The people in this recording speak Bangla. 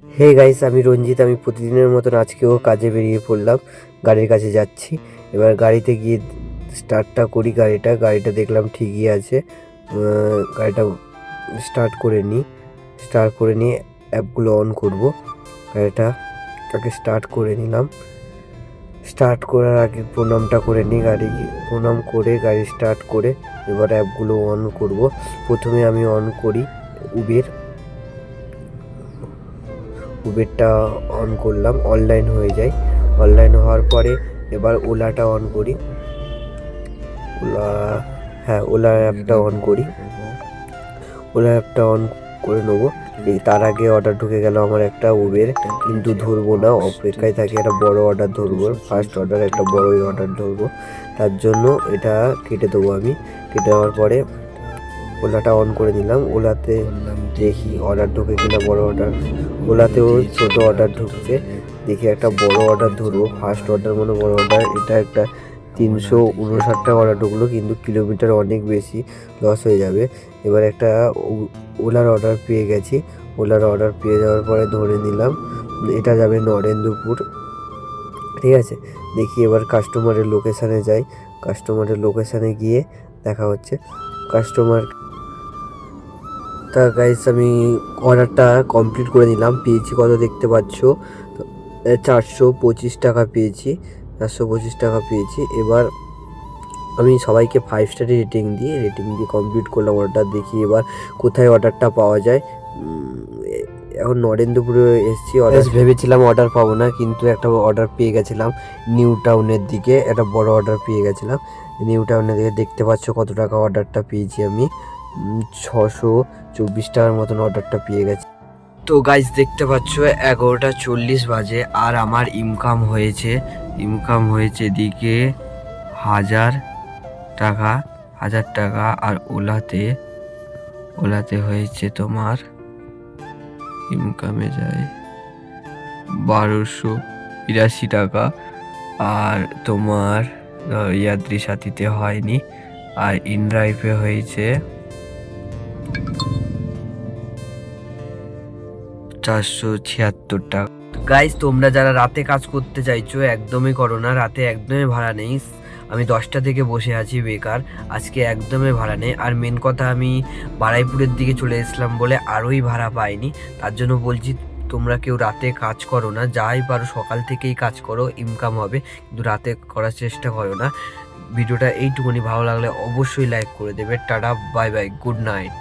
হে গাইস, আমি রঞ্জিত। আমি প্রতিদিনের মতন আজকেও কাজে বেরিয়ে পড়লাম, গাড়ির কাছে যাচ্ছি। এবার গাড়িতে গিয়ে স্টার্টটা করি। গাড়িটা দেখলাম ঠিকই আছে। গাড়িটা স্টার্ট করে নিয়ে অ্যাপগুলো অন করব। গাড়িটাকে স্টার্ট করে নিলাম। স্টার্ট করার আগে প্রণামটা করে নিই। প্রণাম করে গাড়ি স্টার্ট করে এবার অ্যাপগুলো অন করব। প্রথমে আমি অন করি উবেরটা অন করলাম, অনলাইন হয়ে যায়। অনলাইন হওয়ার পরে এবার ওলাটা অন করি। ওলা অ্যাপটা অন করি। ওলা অ্যাপটা অন করে নেবো। তার আগে অর্ডার ঢুকে গেল আমার একটা উবের, কিন্তু ধরবো না, অপেক্ষায় থাকি। একটা বড় অর্ডার ধরবো, ফার্স্ট অর্ডার একটা বড়ই অর্ডার ধরবো। তার জন্য এটা কেটে দেবো আমি। কেটে দেওয়ার পরে ওলাটা অন করে নিলাম। ওলাতে দেখি অর্ডার ঢুকে কিনা, বড় অর্ডার। ওলাতেও ছোট অর্ডার ঢুকছে, দেখি একটা বড় অর্ডার ধরবো। ফার্স্ট অর্ডার মানে বড় অর্ডার। এটা একটা 359 টাকা অর্ডার ঢুকলো, কিন্তু কিলোমিটার অনেক বেশি, লস হয়ে যাবে। এবার একটা ওলার অর্ডার পেয়ে গেছি। ওলার অর্ডার পেয়ে যাওয়ার পরে ধরে নিলাম এটা যাবে নরেন্দ্রপুর। ঠিক আছে, দেখি এবার কাস্টমারের লোকেশানে যাই। কাস্টমারের লোকেশানে গিয়ে দেখা হচ্ছে কাস্টমার। তা গাইস, আমি অর্ডারটা কমপ্লিট করে নিলাম। পেয়েছি কত দেখতে পাচ্ছ, 425 টাকা পেয়েছি। 425 টাকা পেয়েছি। এবার আমি সবাইকে 5 স্টারে রেটিং দিয়ে কমপ্লিট করলাম অর্ডার। দেখি এবার কোথায় অর্ডারটা পাওয়া যায়। এখন নরেন্দ্রপুরে এসেছি। অর্ডার ভেবেছিলাম অর্ডার পাবো না, কিন্তু একটা অর্ডার পেয়ে গেছিলাম নিউ টাউনের দিকে। একটা বড় অর্ডার পেয়ে গেছিলাম নিউ টাউনের দিকে। দেখতে পাচ্ছ কত টাকা অর্ডারটা পেয়েছি আমি, 624 টাকার মতন অর্ডারটা পেয়ে গেছি। তো গাইজ দেখতে পাচ্ছ 11:40 বাজে, আর আমার ইনকাম হয়েছে এদিকে 1000 টাকা। আর ওলাতে হয়েছে তোমার ইনকামে যায় 1282 টাকা। আর তোমার ইয়াত্রী সাথীতে হয়নি। আর ইনড্রাইভে হয়েছে 476 টাকা। গাইজ, তোমরা যারা রাতে কাজ করতে চাইছো, একদমই করো না। রাতে একদমই ভাড়া নেই। আমি 10টা থেকে বসে আছি বেকার, আজকে একদমই ভাড়া নেই। আর মেন কথা, আমি বারাইপুরের দিকে চলে এসলাম বলে আরোই ভাড়া পাইনি। তার জন্য বলছি, তোমরা কেউ রাতে কাজ করো না। যাই পারো সকাল থেকেই কাজ করো, ইনকাম হবে, কিন্তু রাতে করার চেষ্টা করো না। ভিডিওটা এইটুকুনি ভালো লাগলে অবশ্যই লাইক করে দেবে। Tata, bye bye, good night.